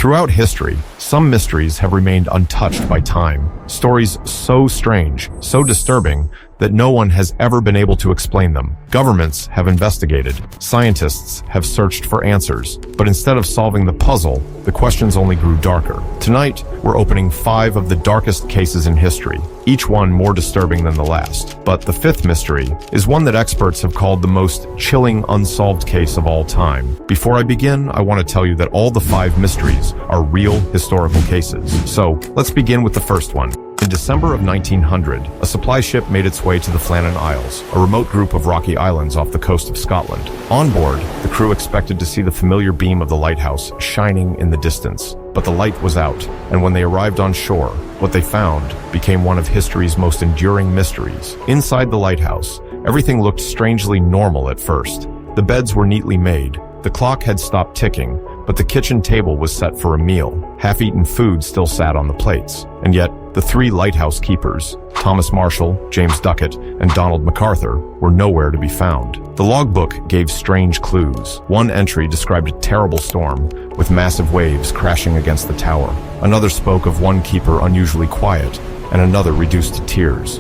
Throughout history, some mysteries have remained untouched by time. Stories so strange, so disturbing, that no one has ever been able to explain them. Governments have investigated, scientists have searched for answers, but instead of solving the puzzle, the questions only grew darker. Tonight, we're opening 5 of the darkest cases in history, each one more disturbing than the last. But the 5th mystery is one that experts have called the most chilling unsolved case of all time. Before I begin, I want to tell you that all the 5 mysteries are real historical cases. So, let's begin with the first one. In December of 1900, a supply ship made its way to the Flannan Isles, a remote group of rocky islands off the coast of Scotland. On board, the crew expected to see the familiar beam of the lighthouse shining in the distance. But the light was out, and when they arrived on shore, what they found became one of history's most enduring mysteries. Inside the lighthouse, everything looked strangely normal at first. The beds were neatly made, the clock had stopped ticking, but the kitchen table was set for a meal. Half-eaten food still sat on the plates. And yet, the 3 lighthouse keepers, Thomas Marshall, James Duckett, and Donald MacArthur, were nowhere to be found. The logbook gave strange clues. One entry described a terrible storm, with massive waves crashing against the tower. Another spoke of one keeper unusually quiet, and another reduced to tears.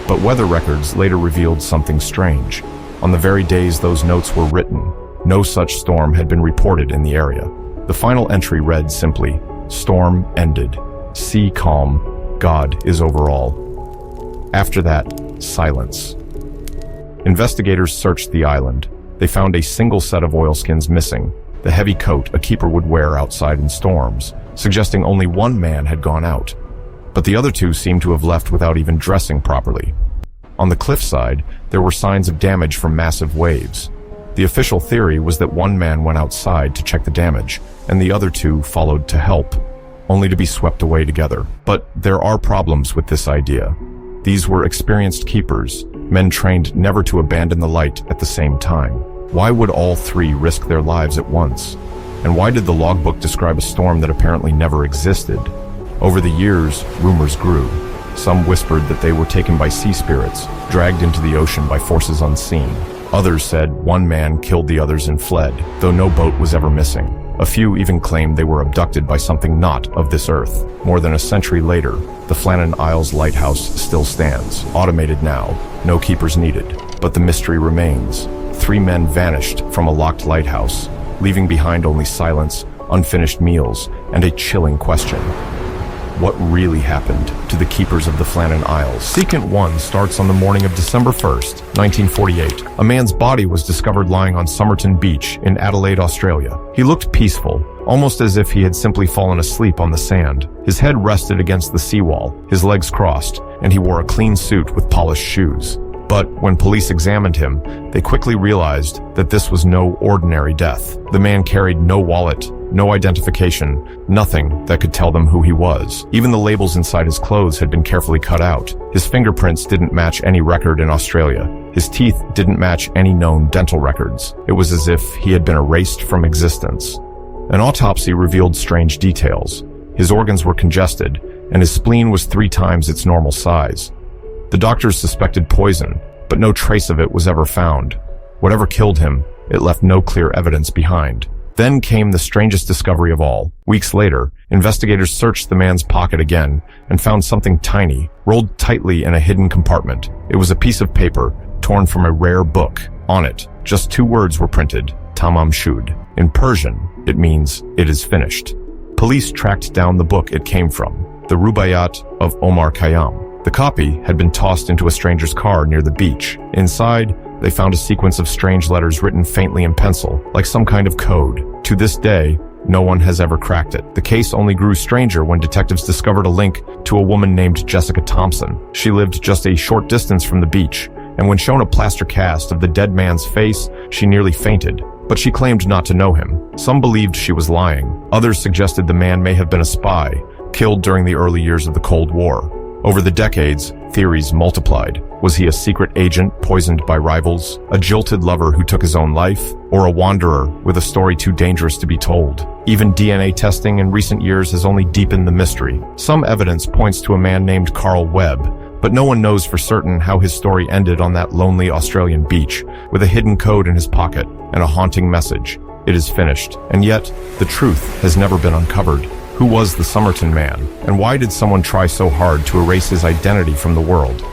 But weather records later revealed something strange. On the very days those notes were written, no such storm had been reported in the area. The final entry read simply, "Storm ended. Sea calm. God is over all." After that, silence. Investigators searched the island. They found a single set of oilskins missing, the heavy coat a keeper would wear outside in storms, suggesting only one man had gone out. But the other 2 seemed to have left without even dressing properly. On the cliffside, there were signs of damage from massive waves. The official theory was that one man went outside to check the damage, and the other 2 followed to help, only to be swept away together. But there are problems with this idea. These were experienced keepers, men trained never to abandon the light at the same time. Why would all 3 risk their lives at once? And why did the logbook describe a storm that apparently never existed? Over the years, rumors grew. Some whispered that they were taken by sea spirits, dragged into the ocean by forces unseen. Others said one man killed the others and fled, though no boat was ever missing. A few even claimed they were abducted by something not of this earth. More than a century later, the Flannan Isles lighthouse still stands, automated now, no keepers needed. But the mystery remains. 3 men vanished from a locked lighthouse, leaving behind only silence, unfinished meals, and a chilling question. What really happened to the keepers of the Flannan Isles? Secant 1 starts on the morning of December 1st, 1948. A man's body was discovered lying on Somerton Beach in Adelaide, Australia. He looked peaceful, almost as if he had simply fallen asleep on the sand. His head rested against the seawall, his legs crossed, and he wore a clean suit with polished shoes. But when police examined him, they quickly realized that this was no ordinary death. The man carried no wallet, no identification, nothing that could tell them who he was. Even the labels inside his clothes had been carefully cut out. His fingerprints didn't match any record in Australia. His teeth didn't match any known dental records. It was as if he had been erased from existence. An autopsy revealed strange details. His organs were congested, and his spleen was 3 times its normal size. The doctors suspected poison, but no trace of it was ever found. Whatever killed him, it left no clear evidence behind. Then came the strangest discovery of all. Weeks later, investigators searched the man's pocket again and found something tiny, rolled tightly in a hidden compartment. It was a piece of paper, torn from a rare book. On it, just 2 words were printed, Tamam Shud. In Persian, it means, "it is finished." Police tracked down the book it came from, the Rubaiyat of Omar Khayyam. The copy had been tossed into a stranger's car near the beach. Inside, they found a sequence of strange letters written faintly in pencil, like some kind of code. To this day, no one has ever cracked it. The case only grew stranger when detectives discovered a link to a woman named Jessica Thompson. She lived just a short distance from the beach, and when shown a plaster cast of the dead man's face, she nearly fainted. But she claimed not to know him. Some believed she was lying. Others suggested the man may have been a spy, killed during the early years of the Cold War. Over the decades, theories multiplied. Was he a secret agent poisoned by rivals, a jilted lover who took his own life, or a wanderer with a story too dangerous to be told? Even DNA testing in recent years has only deepened the mystery. Some evidence points to a man named Carl Webb, but no one knows for certain how his story ended on that lonely Australian beach, with a hidden code in his pocket and a haunting message. it is finished. And yet, the truth has never been uncovered. Who was the Somerton Man? And why did someone try so hard to erase his identity from the world?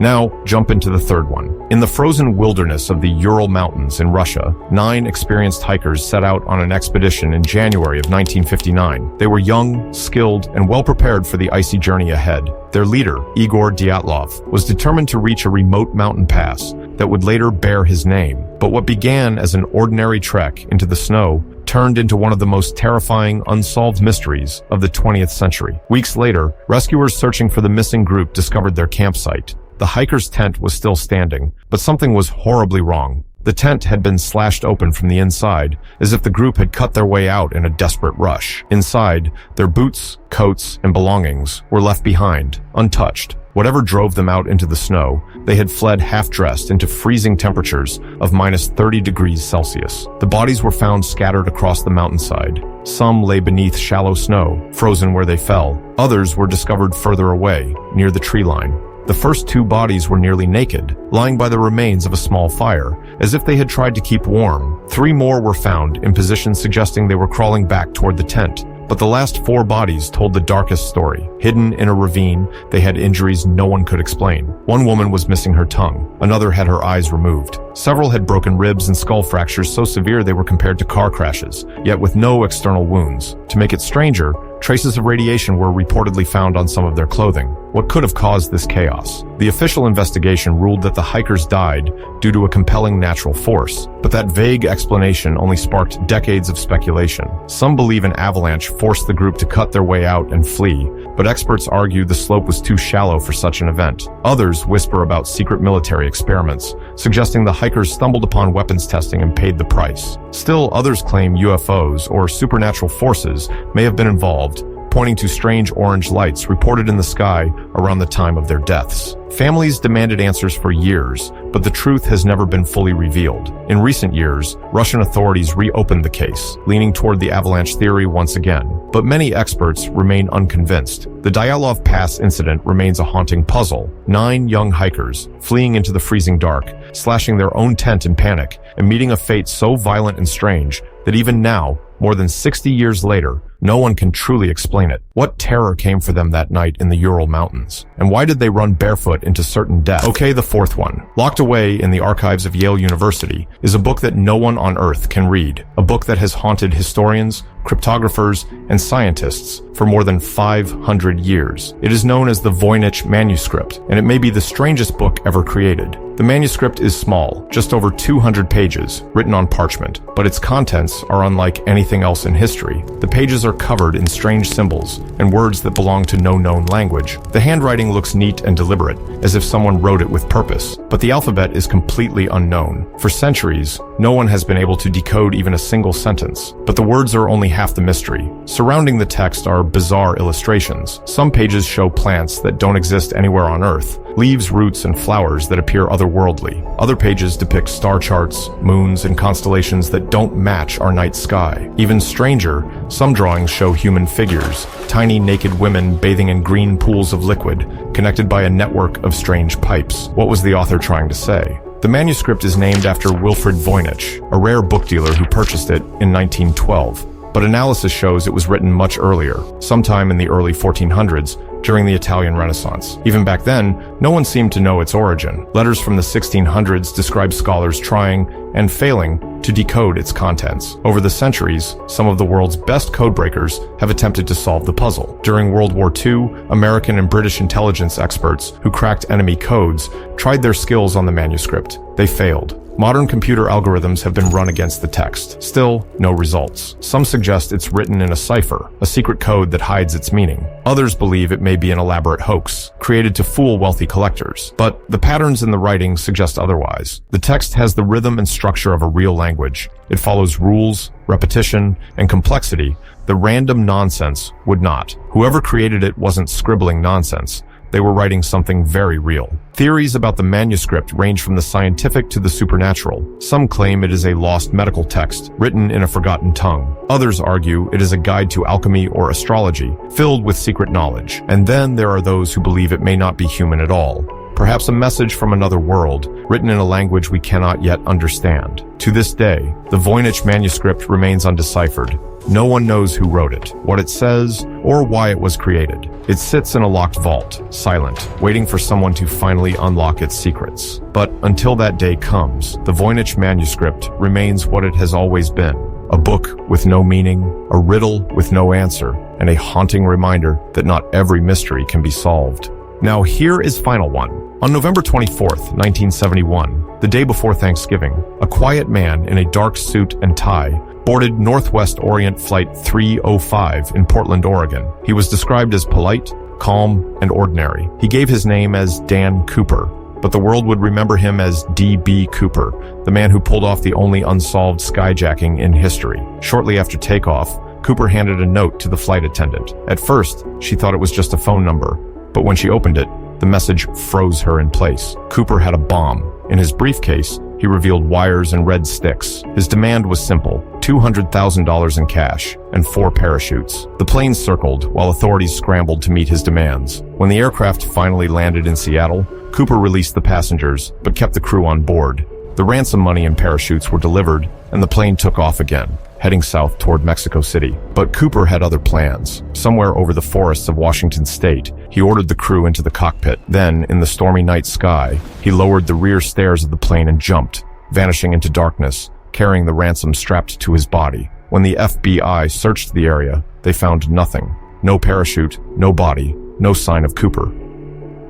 Now, jump into the third one. In the frozen wilderness of the Ural Mountains in Russia, 9 experienced hikers set out on an expedition in January of 1959. They were young, skilled, and well-prepared for the icy journey ahead. Their leader, Igor Dyatlov, was determined to reach a remote mountain pass that would later bear his name. But what began as an ordinary trek into the snow turned into one of the most terrifying unsolved mysteries of the 20th century. Weeks later, rescuers searching for the missing group discovered their campsite. The hiker's tent was still standing, but something was horribly wrong. The tent had been slashed open from the inside, as if the group had cut their way out in a desperate rush. Inside, their boots, coats, and belongings were left behind, untouched. Whatever drove them out into the snow, they had fled half-dressed into freezing temperatures of minus 30 degrees Celsius. The bodies were found scattered across the mountainside. Some lay beneath shallow snow, frozen where they fell. Others were discovered further away, near the tree line. The first 2 bodies were nearly naked, lying by the remains of a small fire, as if they had tried to keep warm. 3 more were found in positions suggesting they were crawling back toward the tent. But the last 4 bodies told the darkest story. Hidden in a ravine, they had injuries no one could explain. One woman was missing her tongue. Another had her eyes removed. Several had broken ribs and skull fractures so severe they were compared to car crashes, yet with no external wounds. To make it stranger, traces of radiation were reportedly found on some of their clothing. What could have caused this chaos? The official investigation ruled that the hikers died due to a compelling natural force, but that vague explanation only sparked decades of speculation. Some believe an avalanche forced the group to cut their way out and flee, but experts argue the slope was too shallow for such an event. Others whisper about secret military experiments, suggesting the hikers stumbled upon weapons testing and paid the price. Still, others claim UFOs or supernatural forces may have been involved, pointing to strange orange lights reported in the sky around the time of their deaths. Families demanded answers for years, but the truth has never been fully revealed. In recent years, Russian authorities reopened the case, leaning toward the avalanche theory once again. But many experts remain unconvinced. The Dyatlov Pass incident remains a haunting puzzle. 9 young hikers, fleeing into the freezing dark, slashing their own tent in panic, and meeting a fate so violent and strange that even now, more than 60 years later, no one can truly explain it. What terror came for them that night in the Ural Mountains? And why did they run barefoot into certain death? Okay, the fourth one. Locked away in the archives of Yale University is a book that no one on Earth can read. A book that has haunted historians, cryptographers, and scientists for more than 500 years. It is known as the Voynich Manuscript, and it may be the strangest book ever created. The manuscript is small, just over 200 pages, written on parchment, but its contents are unlike anything else in history. The pages are covered in strange symbols and words that belong to no known language. The handwriting looks neat and deliberate, as if someone wrote it with purpose, but the alphabet is completely unknown. For centuries, no one has been able to decode even a single sentence, but the words are only half the mystery. Surrounding the text are bizarre illustrations. Some pages show plants that don't exist anywhere on Earth, leaves, roots, and flowers that appear otherworldly. Other pages depict star charts, moons, and constellations that don't match our night sky. Even stranger, some drawings show human figures, tiny naked women bathing in green pools of liquid, connected by a network of strange pipes. What was the author trying to say? The manuscript is named after Wilfrid Voynich, a rare book dealer who purchased it in 1912. But analysis shows it was written much earlier, sometime in the early 1400s, during the Italian Renaissance. Even back then, no one seemed to know its origin. Letters from the 1600s describe scholars trying and failing to decode its contents. Over the centuries, some of the world's best codebreakers have attempted to solve the puzzle. During World War II, American and British intelligence experts who cracked enemy codes tried their skills on the manuscript. They failed. Modern computer algorithms have been run against the text. Still, no results. Some suggest it's written in a cipher, a secret code that hides its meaning. Others believe it may be an elaborate hoax, created to fool wealthy collectors. But the patterns in the writing suggest otherwise. The text has the rhythm and structure of a real language. It follows rules, repetition, and complexity that random nonsense would not. Whoever created it wasn't scribbling nonsense. They were writing something very real. Theories about the manuscript range from the scientific to the supernatural. Some claim it is a lost medical text, written in a forgotten tongue. Others argue it is a guide to alchemy or astrology, filled with secret knowledge. And then there are those who believe it may not be human at all. perhaps a message from another world, written in a language we cannot yet understand. To this day, the Voynich Manuscript remains undeciphered. No one knows who wrote it, what it says, or why it was created. It sits in a locked vault, silent, waiting for someone to finally unlock its secrets. But until that day comes, the Voynich Manuscript remains what it has always been: a book with no meaning, a riddle with no answer, and a haunting reminder that not every mystery can be solved. Now here is final one. On November 24th, 1971, the day before Thanksgiving, a quiet man in a dark suit and tie boarded Northwest Orient Flight 305 in Portland, Oregon. He was described as polite, calm, and ordinary. He gave his name as Dan Cooper, but the world would remember him as D.B. Cooper, the man who pulled off the only unsolved skyjacking in history. Shortly after takeoff, Cooper handed a note to the flight attendant. At first, she thought it was just a phone number, but when she opened it, the message froze her in place. Cooper had a bomb. In his briefcase, he revealed wires and red sticks. His demand was simple: $200,000 in cash and 4 parachutes. The plane circled while authorities scrambled to meet his demands. When the aircraft finally landed in Seattle, Cooper released the passengers, but kept the crew on board. The ransom money and parachutes were delivered, and the plane took off again, heading south toward Mexico City. But Cooper had other plans. Somewhere over the forests of Washington state, he ordered the crew into the cockpit. Then, in the stormy night sky, he lowered the rear stairs of the plane and jumped, vanishing into darkness, carrying the ransom strapped to his body. When the FBI searched the area, they found nothing. No parachute, no body, no sign of Cooper.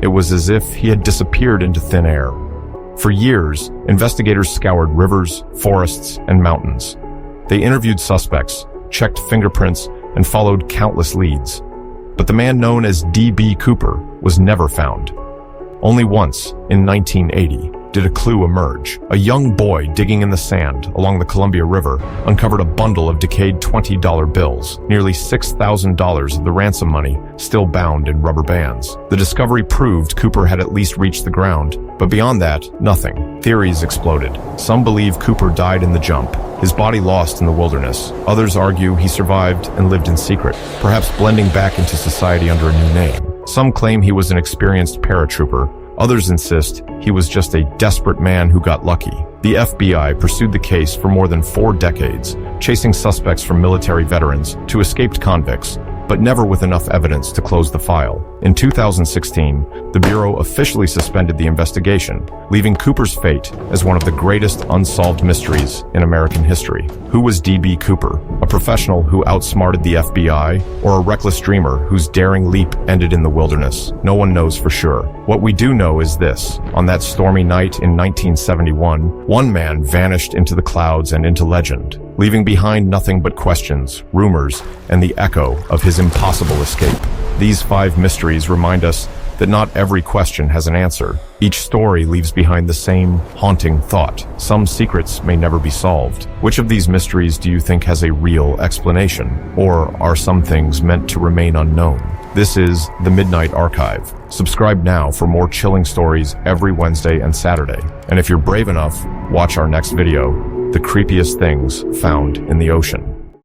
It was as if he had disappeared into thin air. For years, investigators scoured rivers, forests, and mountains. They interviewed suspects, checked fingerprints, and followed countless leads. But the man known as D.B. Cooper was never found. Only once, in 1980, did a clue emerge. A young boy digging in the sand along the Columbia River uncovered a bundle of decayed $20 bills, nearly $6,000 of the ransom money still bound in rubber bands. The discovery proved Cooper had at least reached the ground, but beyond that, nothing. Theories exploded. Some believe Cooper died in the jump, his body lost in the wilderness. Others argue he survived and lived in secret, perhaps blending back into society under a new name. Some claim he was an experienced paratrooper. Others insist he was just a desperate man who got lucky. The FBI pursued the case for more than 4 decades, chasing suspects from military veterans to escaped convicts, but never with enough evidence to close the file. In 2016, the Bureau officially suspended the investigation, leaving Cooper's fate as one of the greatest unsolved mysteries in American history. Who was D.B. Cooper? A professional who outsmarted the FBI, or a reckless dreamer whose daring leap ended in the wilderness? No one knows for sure. What we do know is this: on that stormy night in 1971, one man vanished into the clouds and into legend, leaving behind nothing but questions, rumors, and the echo of his impossible escape. These 5 mysteries remind us that not every question has an answer. Each story leaves behind the same haunting thought. Some secrets may never be solved. Which of these mysteries do you think has a real explanation? Or are some things meant to remain unknown? This is The Midnight Archive. Subscribe now for more chilling stories every Wednesday and Saturday. And if you're brave enough, watch our next video: The Creepiest Things Found in the Ocean.